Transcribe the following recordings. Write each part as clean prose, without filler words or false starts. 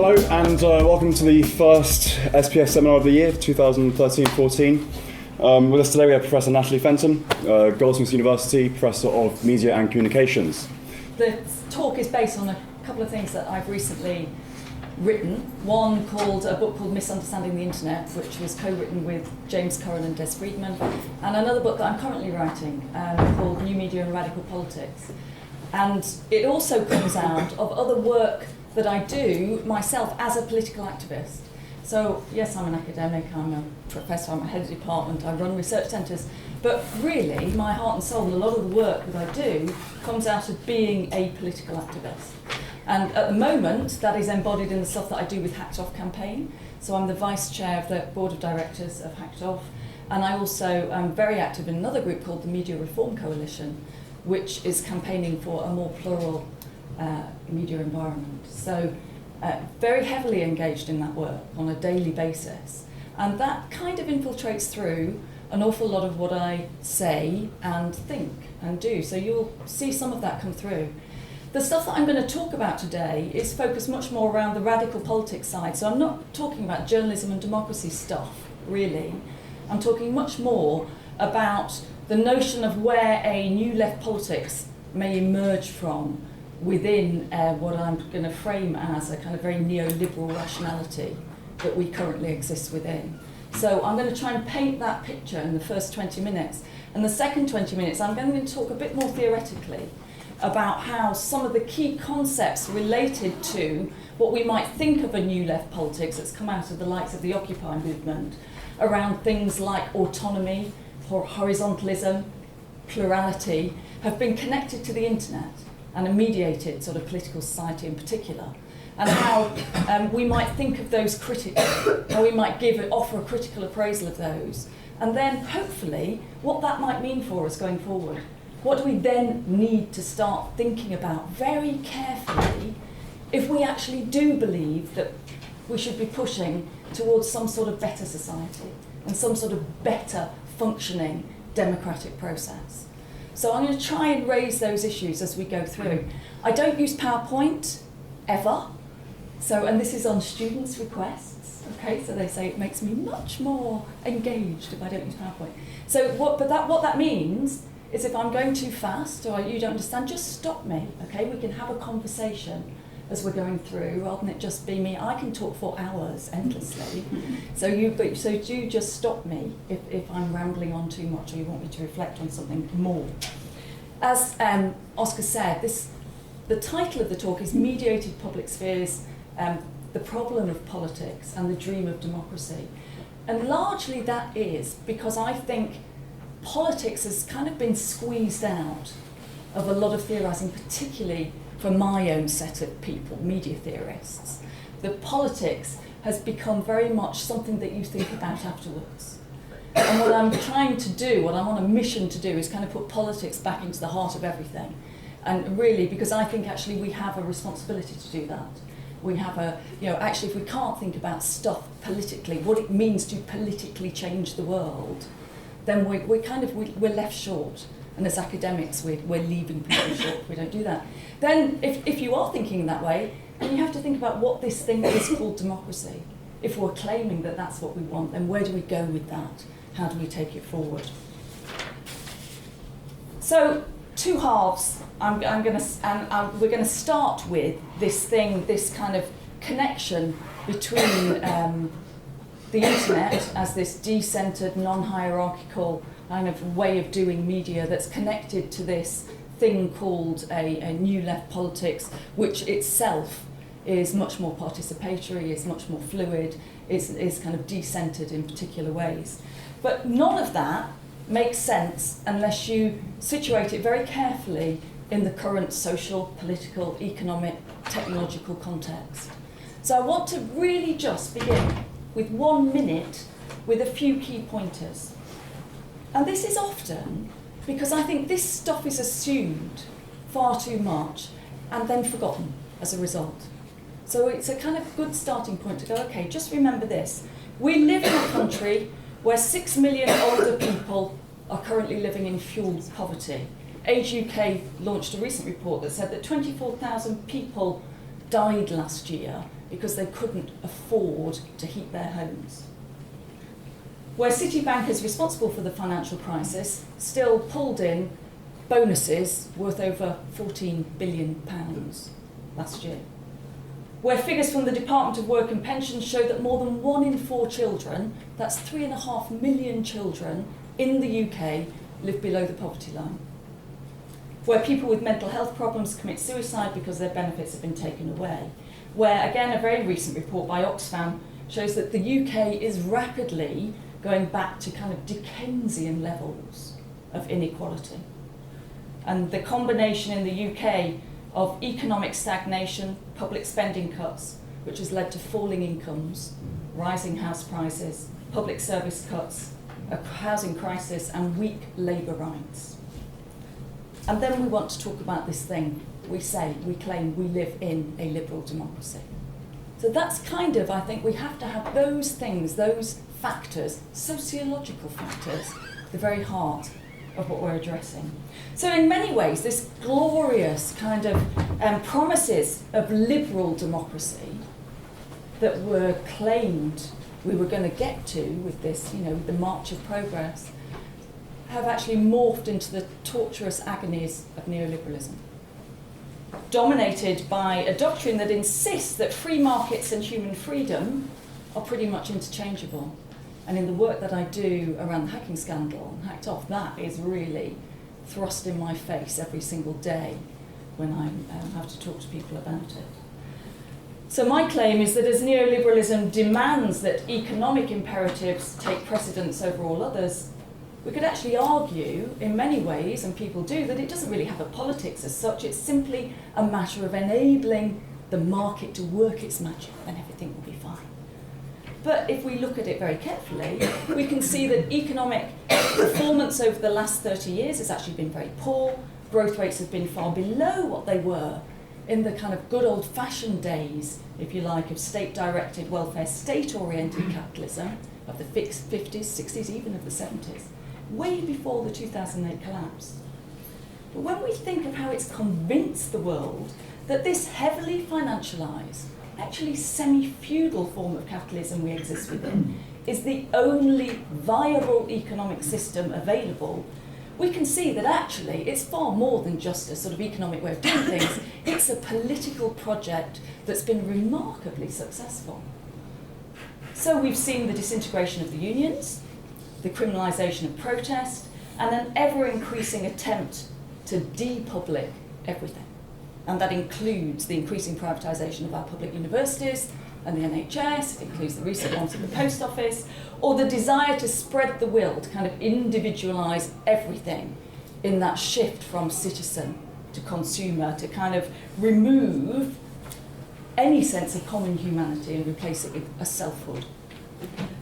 Hello and welcome to the first SPS seminar of the year, 2013-14. With us today we have Professor Natalie Fenton, Goldsmiths University, Professor of Media and Communications. The talk is based on a couple of things that I've recently written. One called a book called Misunderstanding the Internet, which was co-written with James Curran and Des Friedman, and another book that I'm currently writing called New Media and Radical Politics. And it also comes out of other work that I do myself as a political activist. So yes, I'm an academic, I'm a professor, I'm a head of department, I run research centres, but really my heart and soul and a lot of the work that I do comes out of being a political activist. And at the moment, that is embodied in the stuff that I do with Hacked Off campaign. So I'm the vice chair of the board of directors of Hacked Off, and I also am very active in another group called the Media Reform Coalition, which is campaigning for a more plural media environment. So very heavily engaged in that work on a daily basis. And that kind of infiltrates through an awful lot of what I say and think and do. So you'll see some of that come through. The stuff that I'm going to talk about today is focused much more around the radical politics side. So I'm not talking about journalism and democracy stuff, really. I'm talking much more about the notion of where a new left politics may emerge from within what I'm going to frame as a kind of very neoliberal rationality that we currently exist within. So I'm going to try and paint that picture in the first 20 minutes. And the second 20 minutes, I'm going to talk a bit more theoretically about how some of the key concepts related to what we might think of a new left politics that's come out of the likes of the Occupy movement around things like autonomy, horizontalism, plurality, have been connected to the internet and a mediated sort of political society in particular, and how we might think of those critically, how we might offer a critical appraisal of those, and then hopefully what that might mean for us going forward. What do we then need to start thinking about very carefully if we actually do believe that we should be pushing towards some sort of better society and some sort of better functioning democratic process? So I'm going to try and raise those issues as we go through. I don't use PowerPoint ever. So, and this is on students' requests. Okay, so they say it makes me much more engaged if I don't use PowerPoint. So what that means is if I'm going too fast or you don't understand, just stop me. Okay, we can have a conversation as we're going through, rather than it just be me. I can talk for hours endlessly. So do just stop me if I'm rambling on too much or you want me to reflect on something more. As Oscar said, the title of the talk is Mediated Public Spheres, the Problem of Politics and the Dream of Democracy. And largely that is because I think politics has kind of been squeezed out of a lot of theorising, particularly for my own set of people, media theorists. The politics has become very much something that you think about afterwards. And what I'm trying to do, what I'm on a mission to do, is kind of put politics back into the heart of everything. And really, because I think actually we have a responsibility to do that. We have actually if we can't think about stuff politically, what it means to politically change the world, then we're left short. And as academics, we're leaving people short. We don't do that. Then, if you are thinking that way, then you have to think about what this thing is called democracy. If we're claiming that that's what we want, then where do we go with that? How do we take it forward? So, two halves. We're going to start with this kind of connection between the internet as this decentered, non-hierarchical kind of way of doing media that's connected to this thing called a new left politics, which itself is much more participatory, is much more fluid, is kind of decentered in particular ways. But none of that makes sense unless you situate it very carefully in the current social, political, economic, technological context. So I want to really just begin with 1 minute with a few key pointers. And this is often because I think this stuff is assumed far too much and then forgotten as a result. So it's a kind of good starting point to go, okay, just remember this. We live in a country where 6 million older people are currently living in fuel poverty. Age UK launched a recent report that said that 24,000 people died last year because they couldn't afford to heat their homes. Where Citibank, responsible for the financial crisis, still pulled in bonuses worth over £14 billion last year. Where figures from the Department of Work and Pensions show that more than 1 in 4 children, that's 3.5 million children in the UK, live below the poverty line. Where people with mental health problems commit suicide because their benefits have been taken away. Where, again, a very recent report by Oxfam shows that the UK is rapidly going back to kind of Dickensian levels of inequality. And the combination in the UK of economic stagnation, public spending cuts, which has led to falling incomes, rising house prices, public service cuts, a housing crisis, and weak labour rights. And then we want to talk about this thing. We claim we live in a liberal democracy. So that's kind of, I think, we have to have those things, those factors, sociological factors, the very heart of what we're addressing. So in many ways, this glorious kind of promises of liberal democracy that were claimed we were going to get to with this, the march of progress, have actually morphed into the torturous agonies of neoliberalism, dominated by a doctrine that insists that free markets and human freedom are pretty much interchangeable. And in the work that I do around the hacking scandal and Hacked Off, that is really thrust in my face every single day when I have to talk to people about it. So my claim is that as neoliberalism demands that economic imperatives take precedence over all others, we could actually argue in many ways, and people do, that it doesn't really have a politics as such. It's simply a matter of enabling the market to work its magic, and everything will be fine. But if we look at it very carefully, we can see that economic performance over the last 30 years has actually been very poor. Growth rates have been far below what they were in the kind of good old-fashioned days, if you like, of state-directed welfare, state-oriented capitalism of the 50s, 60s, even of the 70s, way before the 2008 collapse. But when we think of how it's convinced the world that this heavily financialised, actually semi-feudal form of capitalism we exist within is the only viable economic system available, we can see that actually it's far more than just a sort of economic way of doing things. It's a political project that's been remarkably successful. So we've seen the disintegration of the unions, the criminalisation of protest, and an ever-increasing attempt to depublic everything. And that includes the increasing privatisation of our public universities and the NHS, it includes the recent ones of the post office, or the desire to spread the will, to kind of individualise everything in that shift from citizen to consumer, to kind of remove any sense of common humanity and replace it with a selfhood.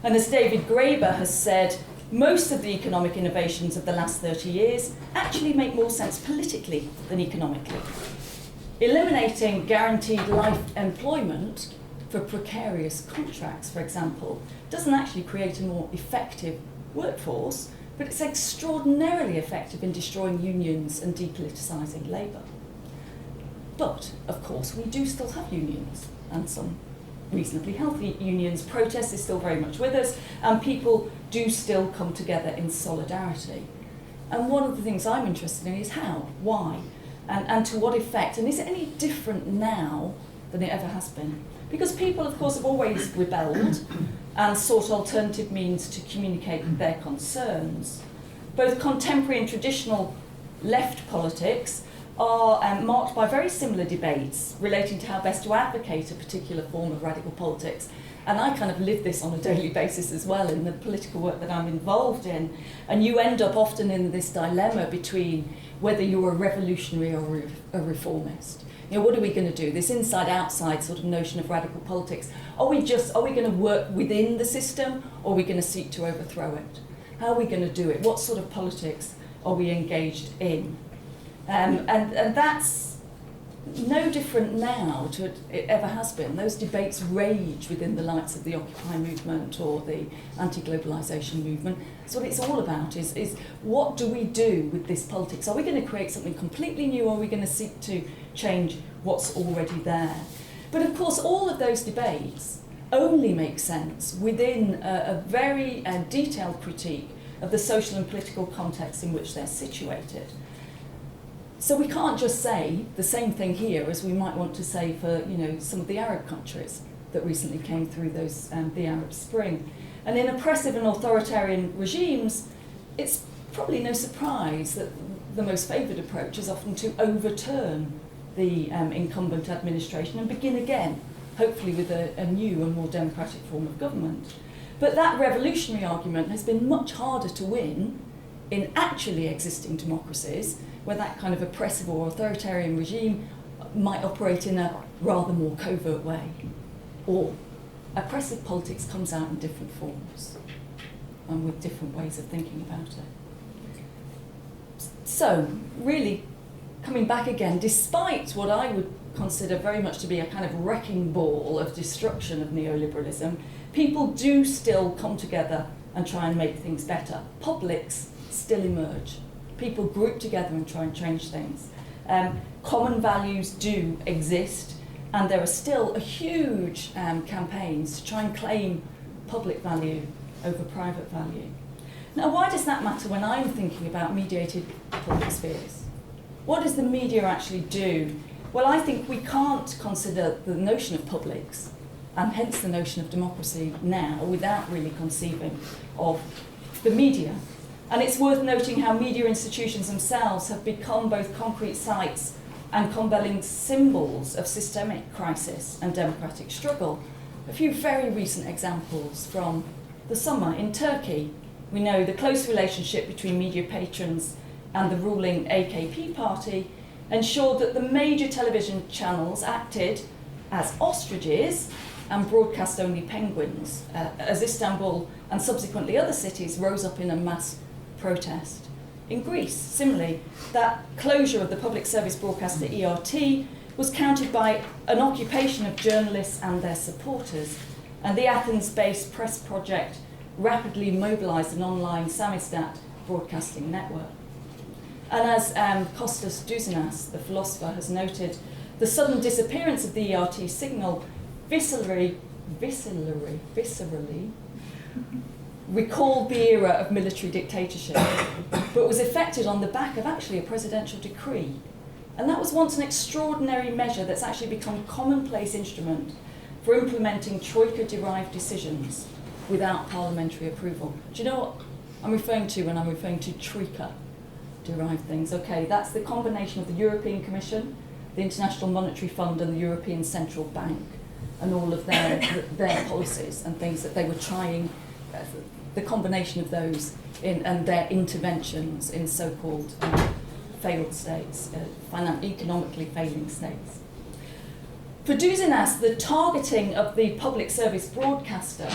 And as David Graeber has said, most of the economic innovations of the last 30 years actually make more sense politically than economically. Eliminating guaranteed life employment for precarious contracts, for example, doesn't actually create a more effective workforce, but it's extraordinarily effective in destroying unions and depoliticising labour. But, of course, we do still have unions, and some reasonably healthy unions. Protest is still very much with us, and people do still come together in solidarity. And one of the things I'm interested in is how, why, and to what effect, and is it any different now than it ever has been? Because people, of course, have always rebelled and sought alternative means to communicate their concerns. Both contemporary and traditional left politics are marked by very similar debates relating to how best to advocate a particular form of radical politics. And I kind of live this on a daily basis as well in the political work that I'm involved in. And you end up often in this dilemma between whether you're a revolutionary or a reformist. What are we going to do? This inside-outside sort of notion of radical politics. Are we going to work within the system, or are we going to seek to overthrow it? How are we going to do it? What sort of politics are we engaged in? And that's no different now to it ever has been. Those debates rage within the lights of the Occupy movement or the anti-globalisation movement. So what it's all about is what do we do with this politics? Are we going to create something completely new, or are we going to seek to change what's already there? But of course, all of those debates only make sense within a very detailed critique of the social and political context in which they're situated. So we can't just say the same thing here as we might want to say for some of the Arab countries that recently came through the Arab Spring. And in oppressive and authoritarian regimes, it's probably no surprise that the most favoured approach is often to overturn the incumbent administration and begin again, hopefully with a new and more democratic form of government. But that revolutionary argument has been much harder to win in actually existing democracies, where that kind of oppressive or authoritarian regime might operate in a rather more covert way. Or oppressive politics comes out in different forms and with different ways of thinking about it. So, really, coming back again, despite what I would consider very much to be a kind of wrecking ball of destruction of neoliberalism, people do still come together and try and make things better. Publics still emerge. People group together and try and change things. Common values do exist, and there are still a huge campaigns to try and claim public value over private value. Now, why does that matter when I'm thinking about mediated public spheres? What does the media actually do? Well, I think we can't consider the notion of publics, and hence the notion of democracy now, without really conceiving of the media. And it's worth noting how media institutions themselves have become both concrete sites and compelling symbols of systemic crisis and democratic struggle. A few very recent examples from the summer. In Turkey, we know the close relationship between media patrons and the ruling AKP party ensured that the major television channels acted as ostriches and broadcast only penguins, as Istanbul and subsequently other cities rose up in a mass protest. In Greece, similarly, that closure of the public service broadcaster ERT was countered by an occupation of journalists and their supporters, and the Athens-based press project rapidly mobilised an online Samizdat broadcasting network. And as Kostas Douzinas, the philosopher, has noted, the sudden disappearance of the ERT signal viscerally recalled the era of military dictatorship, but was effected on the back of actually a presidential decree. And that was once an extraordinary measure that's actually become a commonplace instrument for implementing Troika-derived decisions without parliamentary approval. Do you know what I'm referring to when I'm referring to Troika-derived things? Okay, that's the combination of the European Commission, the International Monetary Fund and the European Central Bank, and all of their policies and things that they were trying, the combination of those and their interventions in so-called failed states, economically failing states. For Douzinas, the targeting of the public service broadcaster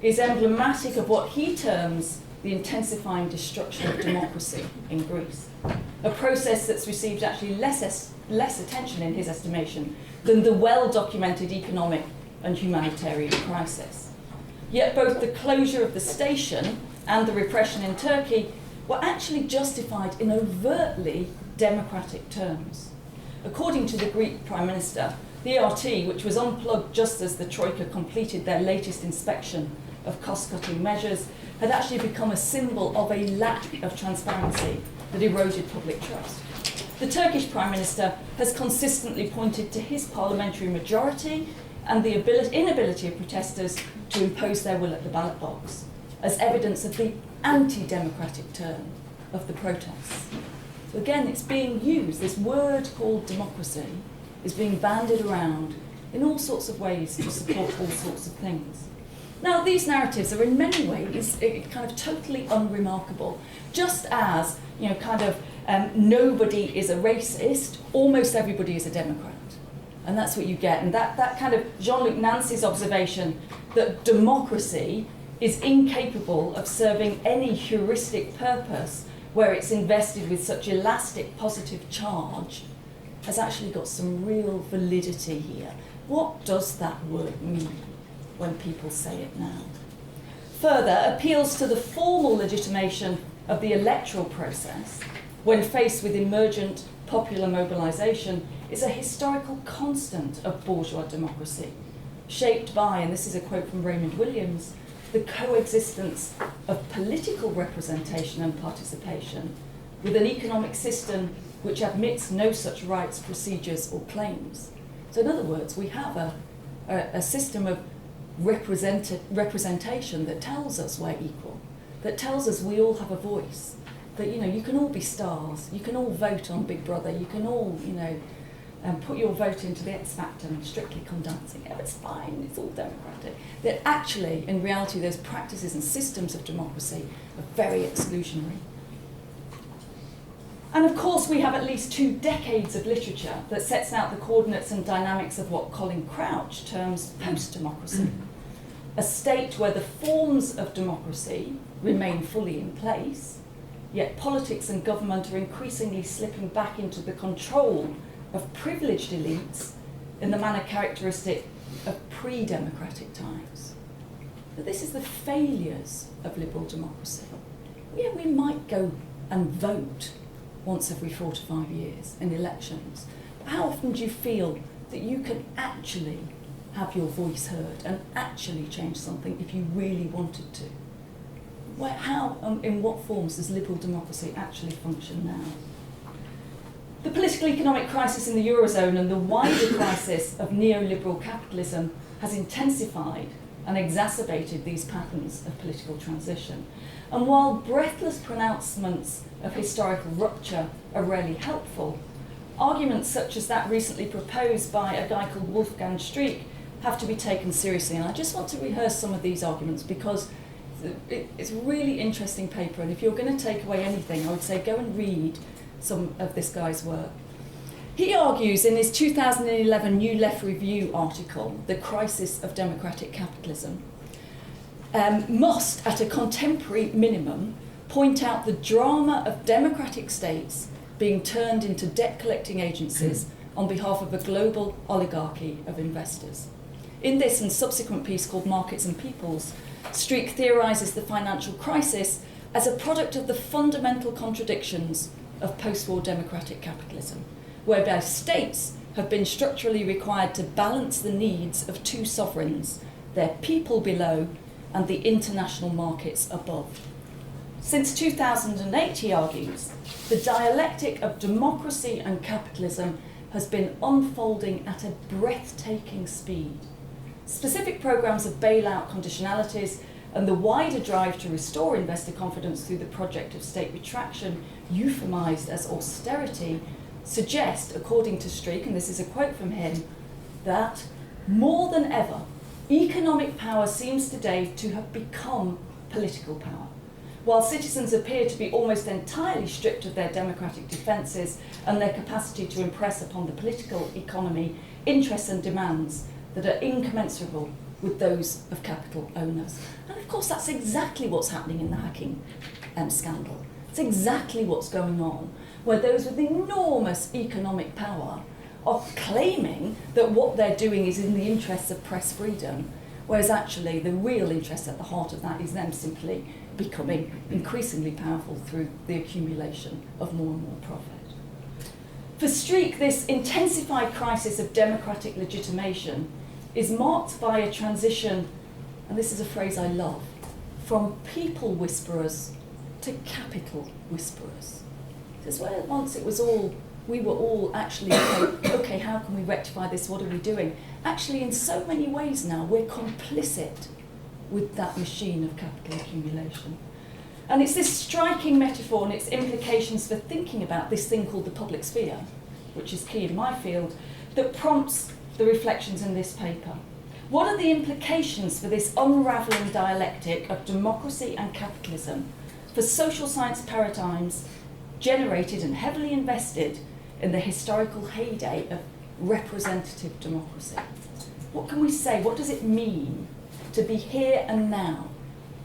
is emblematic of what he terms the intensifying destruction of democracy in Greece, a process that's received actually less attention in his estimation than the well-documented economic and humanitarian crisis. Yet both the closure of the station and the repression in Turkey were actually justified in overtly democratic terms. According to the Greek Prime Minister, the ERT, which was unplugged just as the Troika completed their latest inspection of cost-cutting measures, had actually become a symbol of a lack of transparency that eroded public trust. The Turkish Prime Minister has consistently pointed to his parliamentary majority and the inability of protesters to impose their will at the ballot box as evidence of the anti-democratic turn of the protests. So again, it's being used, this word called democracy is being bandied around in all sorts of ways to support all sorts of things. Now, these narratives are in many ways kind of totally unremarkable. Just as, nobody is a racist, almost everybody is a Democrat. And that's what you get. And that kind of Jean-Luc Nancy's observation that democracy is incapable of serving any heuristic purpose where it's invested with such elastic positive charge has actually got some real validity here. What does that word mean when people say it now? Further, appeals to the formal legitimation of the electoral process when faced with emergent popular mobilisation is a historical constant of bourgeois democracy, shaped by, and this is a quote from Raymond Williams, the coexistence of political representation and participation with an economic system which admits no such rights, procedures, or claims. So in other words, we have a system of representation that tells us we're equal, that tells us we all have a voice, that, you know, you can all be stars, you can all vote on Big Brother, you can all, you know, put your vote into the X Factor and Strictly Come Dancing. Yeah, it's fine, it's all democratic. That actually, in reality, those practices and systems of democracy are very exclusionary. And of course, we have at least 2 decades of literature that sets out the coordinates and dynamics of what Colin Crouch terms post-democracy. A state where the forms of democracy remain fully in place, yet politics and government are increasingly slipping back into the control of privileged elites in the manner characteristic of pre-democratic times. But this is the failures of liberal democracy. Yeah, we might go and vote once every 4 to 5 years in elections. But how often do you feel that you can actually have your voice heard and actually change something if you really wanted to? How, in what forms does liberal democracy actually function now? The political economic crisis in the Eurozone and the wider crisis of neoliberal capitalism has intensified and exacerbated these patterns of political transition. And while breathless pronouncements of historical rupture are rarely helpful, arguments such as that recently proposed by a guy called Wolfgang Streeck have to be taken seriously. And I just want to rehearse some of these arguments because it's a really interesting paper, and if you're going to take away anything, I would say go and read some of this guy's work. He argues in his 2011 New Left Review article, The Crisis of Democratic Capitalism, must, at a contemporary minimum, point out the drama of democratic states being turned into debt-collecting agencies on behalf of a global oligarchy of investors. In this and subsequent piece called Markets and Peoples, Streeck theorises the financial crisis as a product of the fundamental contradictions of post-war democratic capitalism, whereby states have been structurally required to balance the needs of 2 sovereigns, their people below and the international markets above. Since 2008, he argues, the dialectic of democracy and capitalism has been unfolding at a breathtaking speed. Specific programmes of bailout conditionalities and the wider drive to restore investor confidence through the project of state retraction, euphemised as austerity, suggest, according to Streeck, and this is a quote from him, that more than ever, economic power seems today to have become political power. While citizens appear to be almost entirely stripped of their democratic defences and their capacity to impress upon the political economy interests and demands that are incommensurable with those of capital owners. And of course, that's exactly what's happening in the hacking scandal. It's exactly what's going on, where those with enormous economic power are claiming that what they're doing is in the interests of press freedom, whereas actually the real interest at the heart of that is them simply becoming increasingly powerful through the accumulation of more and more profit. For Streeck, this intensified crisis of democratic legitimation is marked by a transition, and this is a phrase I love, from people whisperers to capital whisperers. Because where once it was all, we were all actually, okay, how can we rectify this, what are we doing? Actually, in so many ways now, we're complicit with that machine of capital accumulation. And it's this striking metaphor and its implications for thinking about this thing called the public sphere, which is key in my field, that prompts the reflections in this paper. What are the implications for this unravelling dialectic of democracy and capitalism for social science paradigms generated and heavily invested in the historical heyday of representative democracy? What can we say? What does it mean to be here and now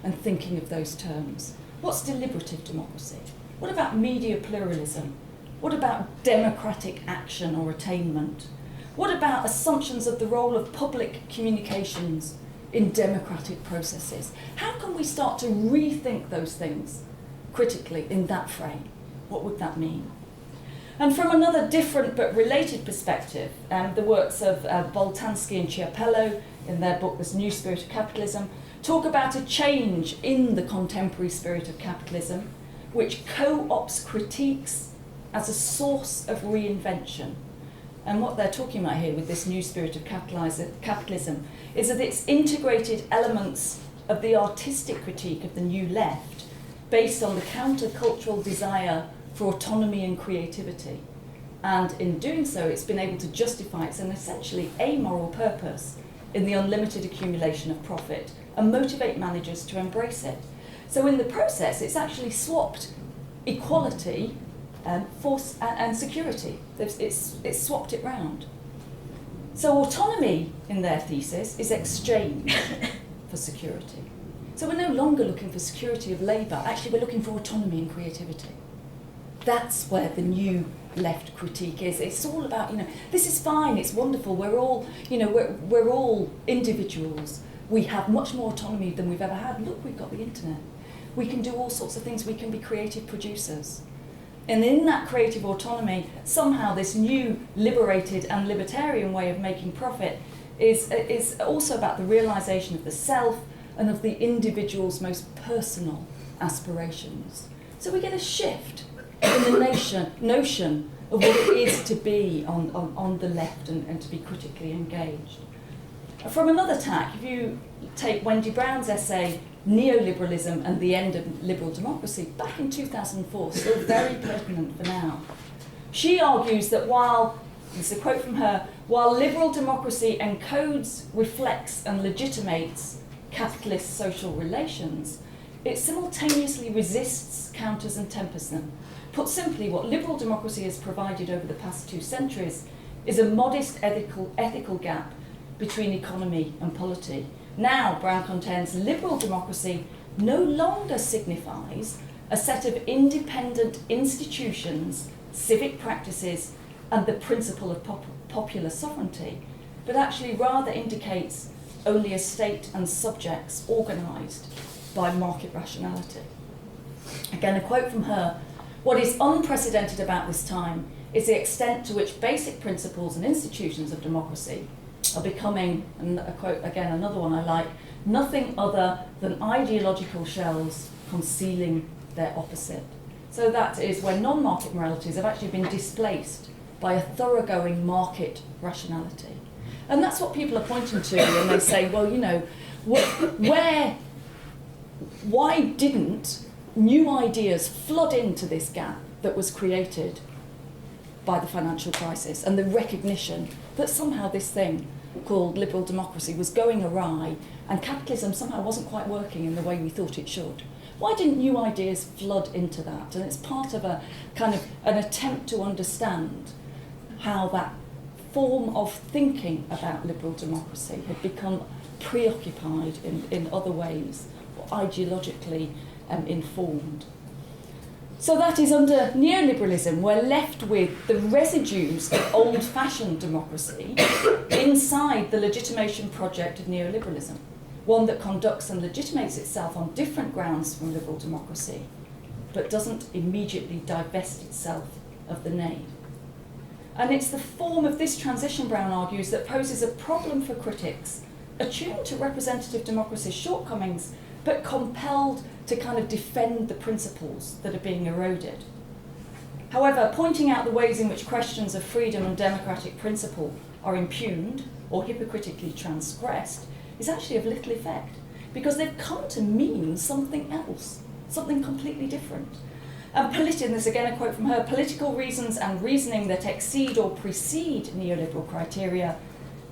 and thinking of those terms? What's deliberative democracy? What about media pluralism? What about democratic action or attainment? What about assumptions of the role of public communications in democratic processes? How can we start to rethink those things critically in that frame? What would that mean? And from another different but related perspective, the works of Boltanski and Chiapello in their book This New Spirit of Capitalism talk about a change in the contemporary spirit of capitalism, which co-ops critiques as a source of reinvention. And what they're talking about here with this new spirit of capitalism is that it's integrated elements of the artistic critique of the new left based on the countercultural desire for autonomy and creativity. And in doing so, it's been able to justify its an essentially amoral purpose in the unlimited accumulation of profit and motivate managers to embrace it. So in the process, it's actually swapped equality and security. It's swapped it round. So autonomy, in their thesis, is exchange for security. So we're no longer looking for security of labour. Actually, we're looking for autonomy and creativity. That's where the new left critique is. It's all about, this is fine, it's wonderful, we're all, we're all individuals. We have much more autonomy than we've ever had. Look, we've got the internet. We can do all sorts of things. We can be creative producers. And in that creative autonomy, somehow this new liberated and libertarian way of making profit is also about the realisation of the self and of the individual's most personal aspirations. So we get a shift in the notion of what it is to be on the left and to be critically engaged. From another tack, if you take Wendy Brown's essay, Neoliberalism and the End of Liberal Democracy, back in 2004, still very pertinent for now. She argues that while, this is a quote from her, while liberal democracy encodes, reflects and legitimates capitalist social relations, it simultaneously resists, counters and tempers them. Put simply, what liberal democracy has provided over the past 2 centuries is a modest ethical gap between economy and polity. Now, Brown contends, liberal democracy no longer signifies a set of independent institutions, civic practices, and the principle of popular sovereignty, but actually rather indicates only a state and subjects organised by market rationality. Again, a quote from her, what is unprecedented about this time is the extent to which basic principles and institutions of democracy are becoming, and a quote again, another one I like, nothing other than ideological shells concealing their opposite. So that is when non-market moralities have actually been displaced by a thoroughgoing market rationality. And that's what people are pointing to when they say, well, why didn't new ideas flood into this gap that was created by the financial crisis and the recognition that somehow this thing called liberal democracy was going awry and capitalism somehow wasn't quite working in the way we thought it should? Why didn't new ideas flood into that? And it's part of a kind of an attempt to understand how that form of thinking about liberal democracy had become preoccupied in other ways, or ideologically informed. So that is under neoliberalism, we're left with the residues of old-fashioned democracy inside the legitimation project of neoliberalism, one that conducts and legitimates itself on different grounds from liberal democracy, but doesn't immediately divest itself of the name. And it's the form of this transition, Brown argues, that poses a problem for critics, attuned to representative democracy's shortcomings, but compelled to kind of defend the principles that are being eroded. However, pointing out the ways in which questions of freedom and democratic principle are impugned or hypocritically transgressed is actually of little effect, because they've come to mean something else, something completely different. And this again a quote from her, political reasons and reasoning that exceed or precede neoliberal criteria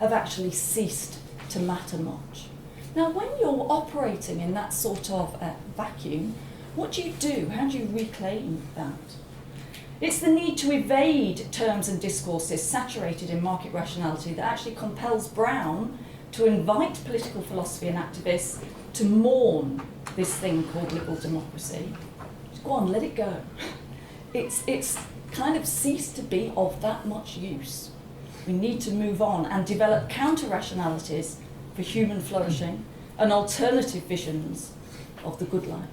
have actually ceased to matter much. Now, when you're operating in that sort of vacuum, what do you do? How do you reclaim that? It's the need to evade terms and discourses saturated in market rationality that actually compels Brown to invite political philosophy and activists to mourn this thing called liberal democracy. Go on, let it go. It's kind of ceased to be of that much use. We need to move on and develop counter-rationalities for human flourishing and alternative visions of the good life.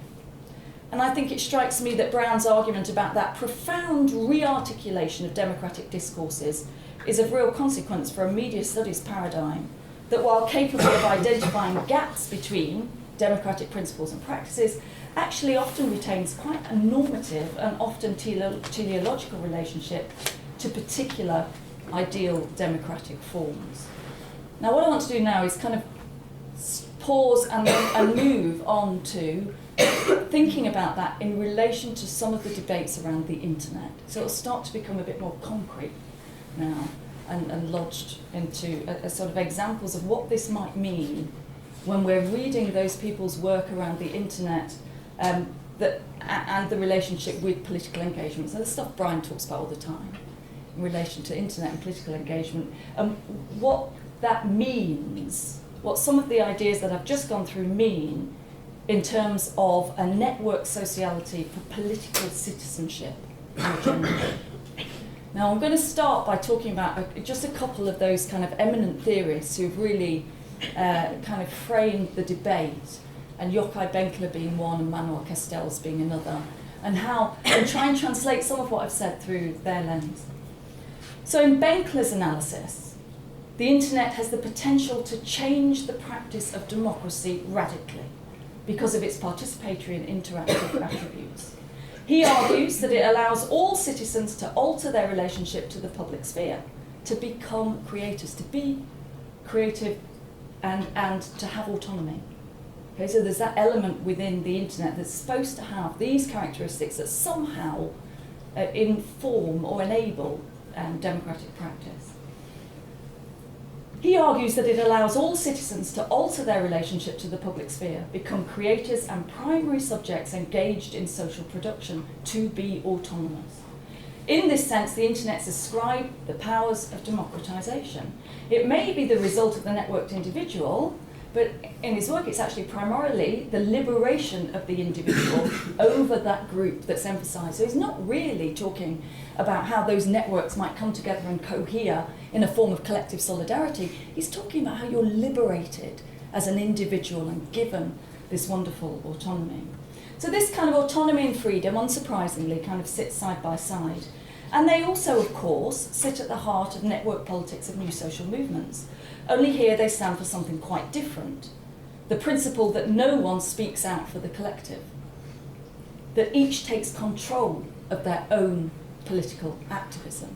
And I think it strikes me that Brown's argument about that profound re-articulation of democratic discourses is of real consequence for a media studies paradigm that, while capable of identifying gaps between democratic principles and practices, actually often retains quite a normative and often teleological relationship to particular ideal democratic forms. Now, what I want to do now is kind of pause and move on to thinking about that in relation to some of the debates around the internet. So it'll start to become a bit more concrete now and lodged into a sort of examples of what this might mean when we're reading those people's work around the internet and the relationship with political engagement. So the stuff Brian talks about all the time in relation to internet and political engagement, and what that means, what some of the ideas that I've just gone through mean in terms of a network sociality for political citizenship more generally. Now, I'm going to start by talking about just a couple of those kind of eminent theorists who've really kind of framed the debate, and Yochai Benkler being one and Manuel Castells being another, and try and translate some of what I've said through their lens. So in Benkler's analysis, the internet has the potential to change the practice of democracy radically because of its participatory and interactive attributes. He argues that it allows all citizens to alter their relationship to the public sphere, to become creators, to be creative and to have autonomy. Okay, so there's that element within the internet that's supposed to have these characteristics that somehow inform or enable democratic practice. He argues that it allows all citizens to alter their relationship to the public sphere, become creators and primary subjects engaged in social production, to be autonomous. In this sense, the internet's ascribed the powers of democratization. It may be the result of the networked individual, but in his work it's actually primarily the liberation of the individual over that group that's emphasised. So he's not really talking about how those networks might come together and cohere in a form of collective solidarity. He's talking about how you're liberated as an individual and given this wonderful autonomy. So this kind of autonomy and freedom, unsurprisingly, kind of sits side by side. And they also, of course, sit at the heart of network politics of new social movements. Only here they stand for something quite different. The principle that no one speaks out for the collective. That each takes control of their own political activism.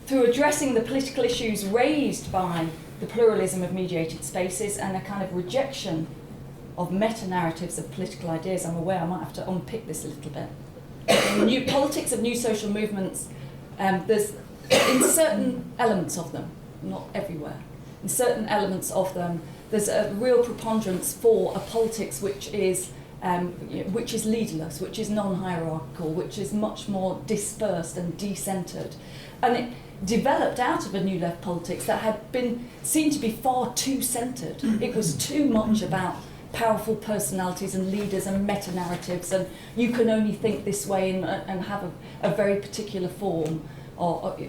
Through addressing the political issues raised by the pluralism of mediated spaces and a kind of rejection of meta-narratives of political ideas, I'm aware I might have to unpick this a little bit. In the new politics of new social movements, there's, in certain elements of them, not everywhere, in certain elements of them, there's a real preponderance for a politics which is leaderless, which is non-hierarchical, which is much more dispersed and decentered. And it developed out of a new left politics that had been seen to be far too centred. It was too much about powerful personalities and leaders and meta-narratives, and you can only think this way and have a very particular form of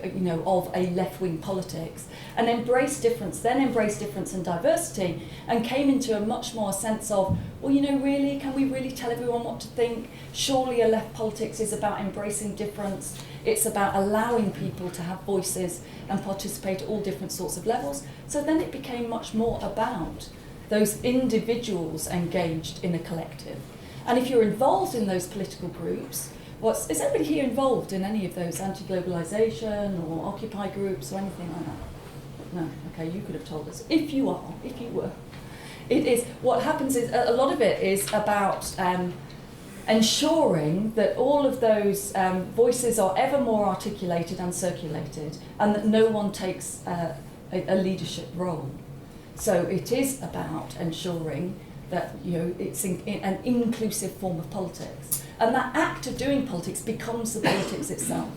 a left-wing politics, and embrace difference and diversity, and came into a much more sense of, well, really, can we really tell everyone what to think? Surely a left politics is about embracing difference. It's about allowing people to have voices and participate at all different sorts of levels. So then it became much more about those individuals engaged in a collective. And if you're involved in those political groups, is anybody here involved in any of those anti-globalization or Occupy groups or anything like that? No, okay, you could have told us. If you were. It is, what happens is, a lot of it is about ensuring that all of those voices are ever more articulated and circulated, and that no one takes a leadership role. So it is about ensuring that it's an inclusive form of politics. And that act of doing politics becomes the politics itself.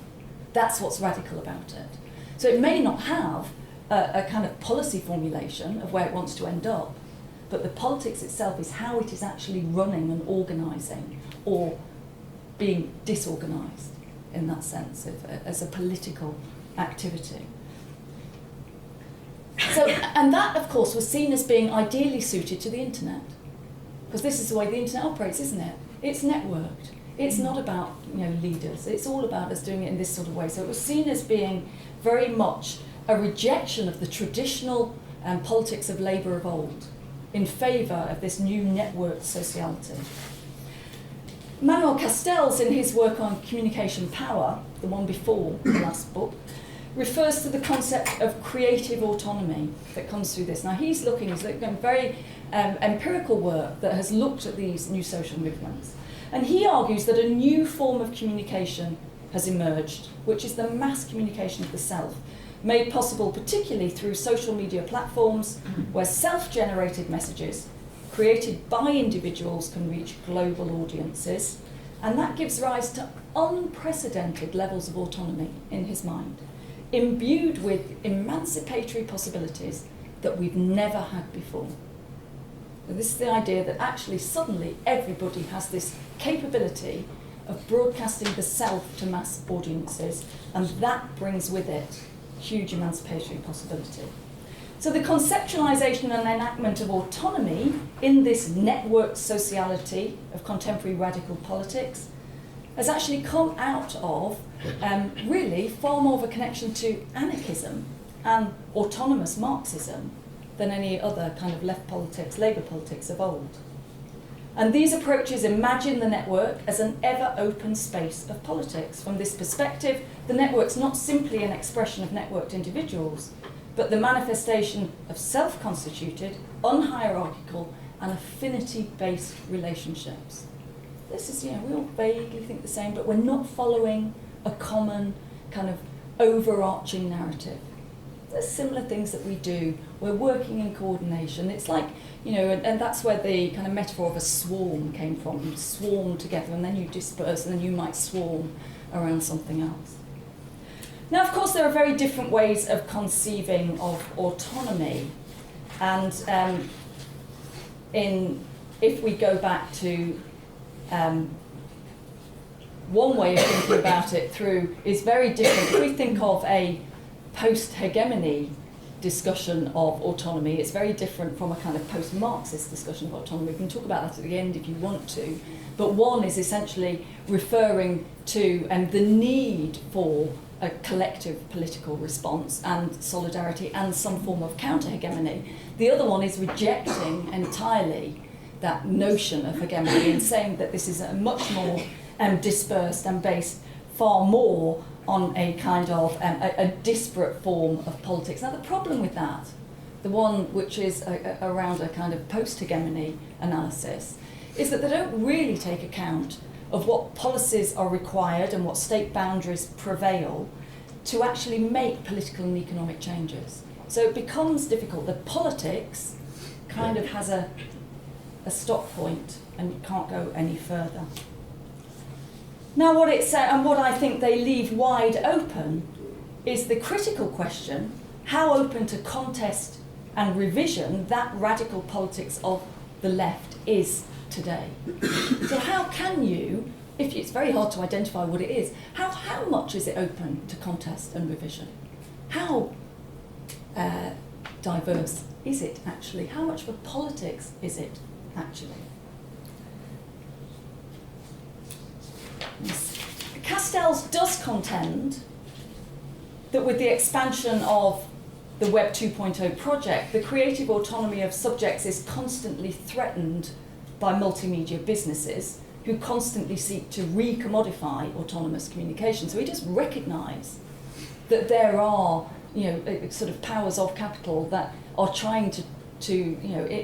That's what's radical about it. So it may not have a kind of policy formulation of where it wants to end up, but the politics itself is how it is actually running and organising, or being disorganised in that sense as a political activity. So, and that, of course, was seen as being ideally suited to the internet, because this is the way the internet operates, isn't it? It's networked. It's not about leaders. It's all about us doing it in this sort of way. So it was seen as being very much a rejection of the traditional politics of labour of old in favour of this new networked sociality. Manuel Castells, in his work on communication power, the one before the last book, refers to the concept of creative autonomy that comes through this. Now he's looking at very empirical work that has looked at these new social movements. And he argues that a new form of communication has emerged, which is the mass communication of the self, made possible particularly through social media platforms where self-generated messages created by individuals can reach global audiences, and that gives rise to unprecedented levels of autonomy in his mind, imbued with emancipatory possibilities that we've never had before. So this is the idea that actually suddenly everybody has this capability of broadcasting the self to mass audiences, and that brings with it huge emancipatory possibility. So the conceptualization and enactment of autonomy in this networked sociality of contemporary radical politics has actually come out of really far more of a connection to anarchism and autonomous Marxism than any other kind of left politics, labour politics of old. And these approaches imagine the network as an ever-open space of politics. From this perspective, the network's not simply an expression of networked individuals, but the manifestation of self-constituted, unhierarchical, and affinity-based relationships. This is, we all vaguely think the same, but we're not following a common kind of overarching narrative. There's similar things that we do. We're working in coordination. It's like, and that's where the kind of metaphor of a swarm came from. You swarm together and then you disperse and then you might swarm around something else. Now, of course, there are very different ways of conceiving of autonomy. And if we go back to one way of thinking about it is very different. If we think of a post-hegemony discussion of autonomy, it's very different from a kind of post-Marxist discussion of autonomy. We can talk about that at the end if you want to. But one is essentially referring to the need for a collective political response and solidarity and some form of counter-hegemony. The other one is rejecting entirely that notion of hegemony and saying that this is a much more dispersed and based far more on a kind of a disparate form of politics. Now the problem with that, the one which is around a kind of post-hegemony analysis, is that they don't really take account of what policies are required and what state boundaries prevail to actually make political and economic changes. So it becomes difficult. The politics kind of has a stop point and can't go any further. Now what it said, and what I think they leave wide open, is the critical question: how open to contest and revision that radical politics of the left is today? So how can you, if it's very hard to identify what it is, how much is it open to contest and revision? How diverse is it actually? How much of a politics is it actually? Castells does contend that with the expansion of the Web 2.0 project, the creative autonomy of subjects is constantly threatened by multimedia businesses who constantly seek to re-commodify autonomous communication. So he does recognise that there are, sort of powers of capital that are trying to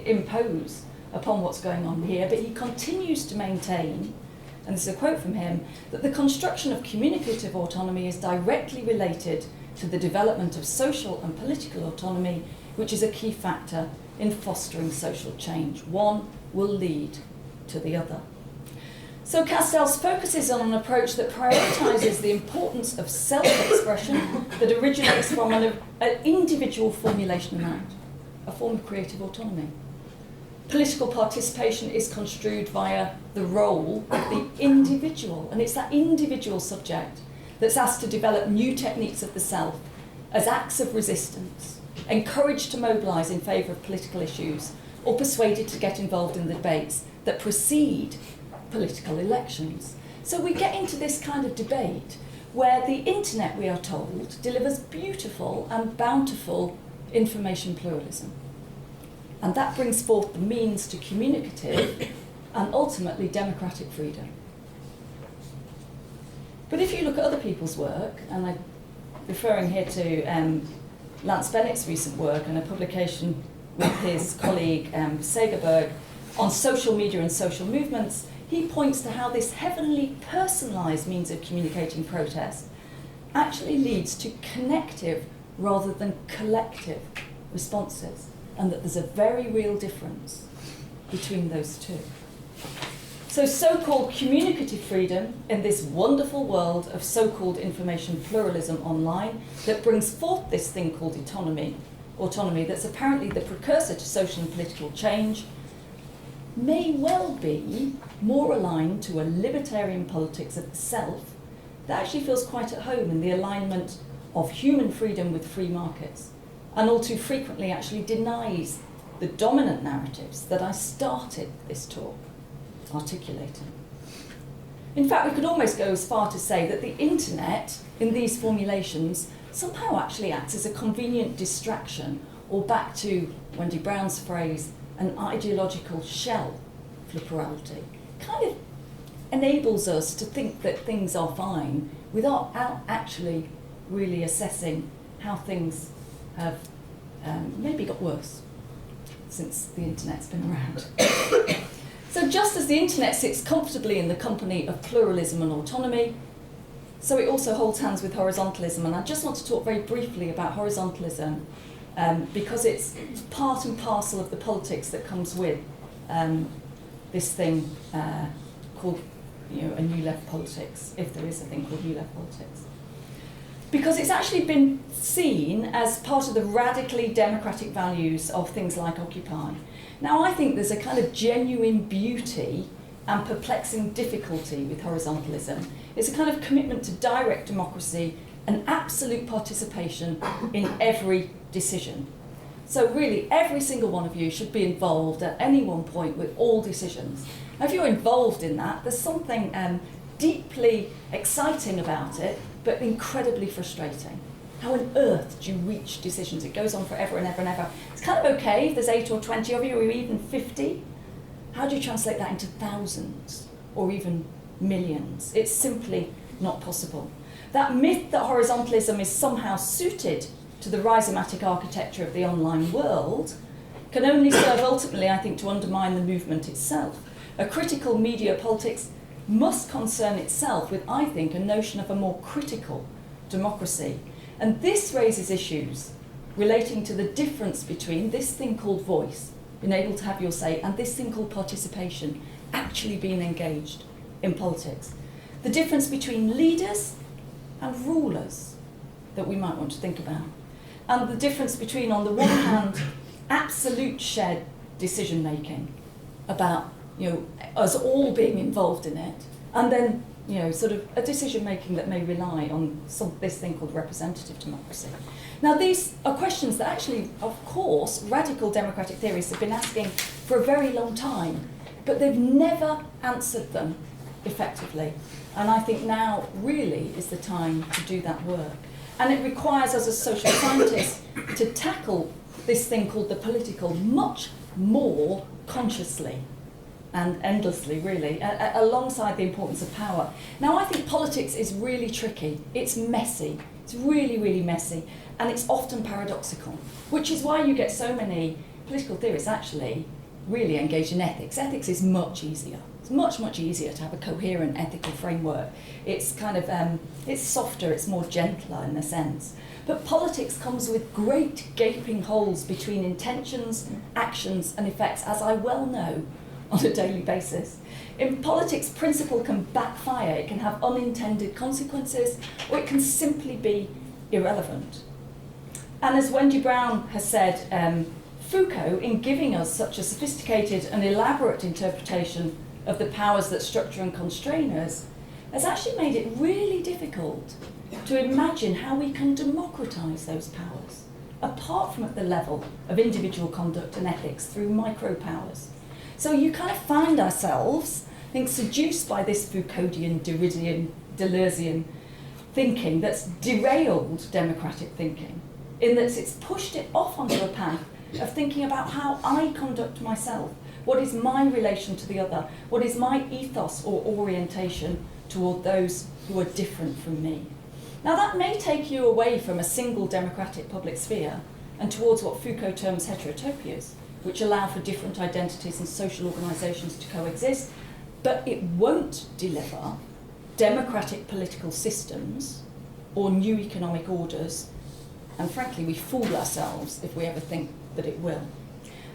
impose upon what's going on here, but he continues to maintain, and this is a quote from him, that the construction of communicative autonomy is directly related to the development of social and political autonomy, which is a key factor in fostering social change. One will lead to the other. So Castells focuses on an approach that prioritises the importance of self-expression that originates from an individual formulation of mind, a form of creative autonomy. Political participation is construed via the role of the individual, and it's that individual subject that's asked to develop new techniques of the self as acts of resistance, encouraged to mobilise in favour of political issues, or persuaded to get involved in the debates that precede political elections. So we get into this kind of debate where the internet, we are told, delivers beautiful and bountiful information pluralism. And that brings forth the means to communicative and ultimately democratic freedom. But if you look at other people's work, and I'm referring here to Lance Bennett's recent work and a publication with his colleague Segerberg on social media and social movements, he points to how this heavenly personalised means of communicating protest actually leads to connective rather than collective responses, and that there's a very real difference between those two. So so-called communicative freedom in this wonderful world of so-called information pluralism online that brings forth this thing called autonomy that's apparently the precursor to social and political change, may well be more aligned to a libertarian politics of the self that actually feels quite at home in the alignment of human freedom with free markets, and all too frequently actually denies the dominant narratives that I started this talk articulating. In fact, we could almost go as far to say that the internet, in these formulations, somehow actually acts as a convenient distraction, or back to Wendy Brown's phrase, an ideological shell for plurality. Kind of enables us to think that things are fine without actually really assessing how things have maybe got worse since the internet's been around. So just as the internet sits comfortably in the company of pluralism and autonomy, so it also holds hands with horizontalism. And I just want to talk very briefly about horizontalism because it's part and parcel of the politics that comes with this thing called, a new left politics, if there is a thing called new left politics. Because it's actually been seen as part of the radically democratic values of things like Occupy. Now, I think there's a kind of genuine beauty and perplexing difficulty with horizontalism. It's a kind of commitment to direct democracy and absolute participation in every decision. So really, every single one of you should be involved at any one point with all decisions. Now, if you're involved in that, there's something deeply exciting about it, but incredibly frustrating. How on earth do you reach decisions? It goes on forever and ever and ever. It's kind of okay if there's 8 or 20 of you, or even 50. How do you translate that into thousands or even millions? It's simply not possible. That myth that horizontalism is somehow suited to the rhizomatic architecture of the online world can only serve ultimately, I think, to undermine the movement itself. A critical media politics must concern itself with, I think, a notion of a more critical democracy. And this raises issues relating to the difference between this thing called voice, being able to have your say, and this thing called participation, actually being engaged in politics. The difference between leaders and rulers that we might want to think about. And the difference between, on the one hand, absolute shared decision making about us all being involved in it, and then sort of a decision making that may rely on this thing called representative democracy. Now, these are questions that actually, of course, radical democratic theorists have been asking for a very long time, but they've never answered them effectively. And I think now really is the time to do that work. And it requires us as social scientists to tackle this thing called the political much more consciously and endlessly, really, alongside the importance of power. Now, I think politics is really tricky. It's messy. It's really, really messy. And it's often paradoxical, which is why you get so many political theorists actually really engaged in ethics. Ethics is much easier. It's much, much easier to have a coherent ethical framework. It's kind of, it's softer, it's more gentler in a sense. But politics comes with great gaping holes between intentions, actions, and effects, as I well know on a daily basis. In politics, principle can backfire. It can have unintended consequences, or it can simply be irrelevant. And as Wendy Brown has said, Foucault, in giving us such a sophisticated and elaborate interpretation of the powers that structure and constrain us, has actually made it really difficult to imagine how we can democratise those powers, apart from at the level of individual conduct and ethics through micro powers. So you kind of find ourselves I think, seduced by this Foucauldian, Deleuzian thinking that's derailed democratic thinking, in that it's pushed it off onto a path of thinking about how I conduct myself. What is my relation to the other? What is my ethos or orientation toward those who are different from me? Now that may take you away from a single democratic public sphere and towards what Foucault terms heterotopias, which allow for different identities and social organisations to coexist, but it won't deliver democratic political systems or new economic orders, and frankly we fool ourselves if we ever think that it will.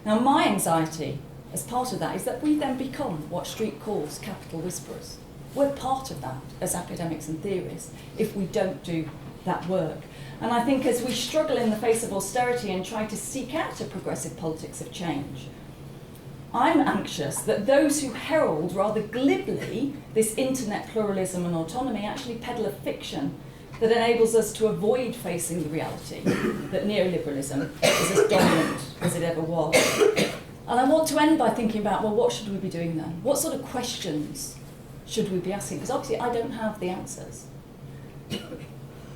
Now my anxiety as part of that is that we then become what Street calls capital whisperers. We're part of that as academics and theorists if we don't do that work. And I think as we struggle in the face of austerity and try to seek out a progressive politics of change, I'm anxious that those who herald rather glibly this internet pluralism and autonomy actually peddle a fiction that enables us to avoid facing the reality that neoliberalism is as dominant as it ever was. And I want to end by thinking about, well, what should we be doing then? What sort of questions should we be asking? Because obviously I don't have the answers.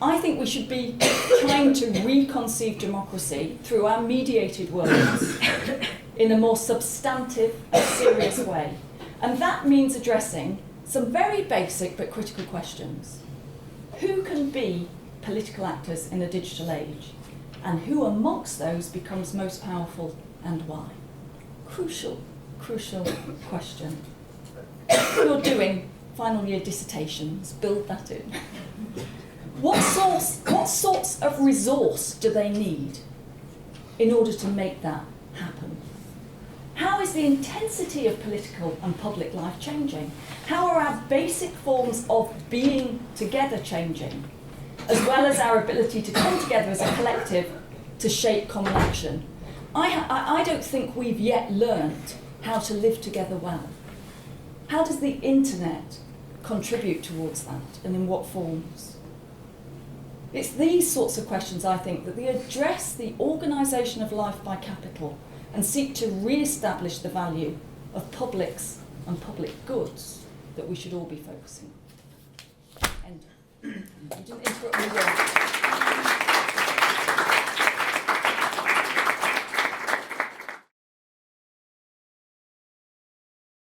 I think we should be trying to reconceive democracy through our mediated worlds in a more substantive and serious way. And that means addressing some very basic but critical questions. Who can be political actors in a digital age? And who amongst those becomes most powerful and why? Crucial question. If you're doing final year dissertations, build that in. What sorts of resource do they need in order to make that happen? How is the intensity of political and public life changing? How are our basic forms of being together changing, as well as our ability to come together as a collective to shape common action? I don't think we've yet learned how to live together well. How does the internet contribute towards that, and in what forms? It's these sorts of questions, I think, that they address the organisation of life by capital and seek to re-establish the value of publics and public goods that we should all be focusing on. End. You didn't interrupt me,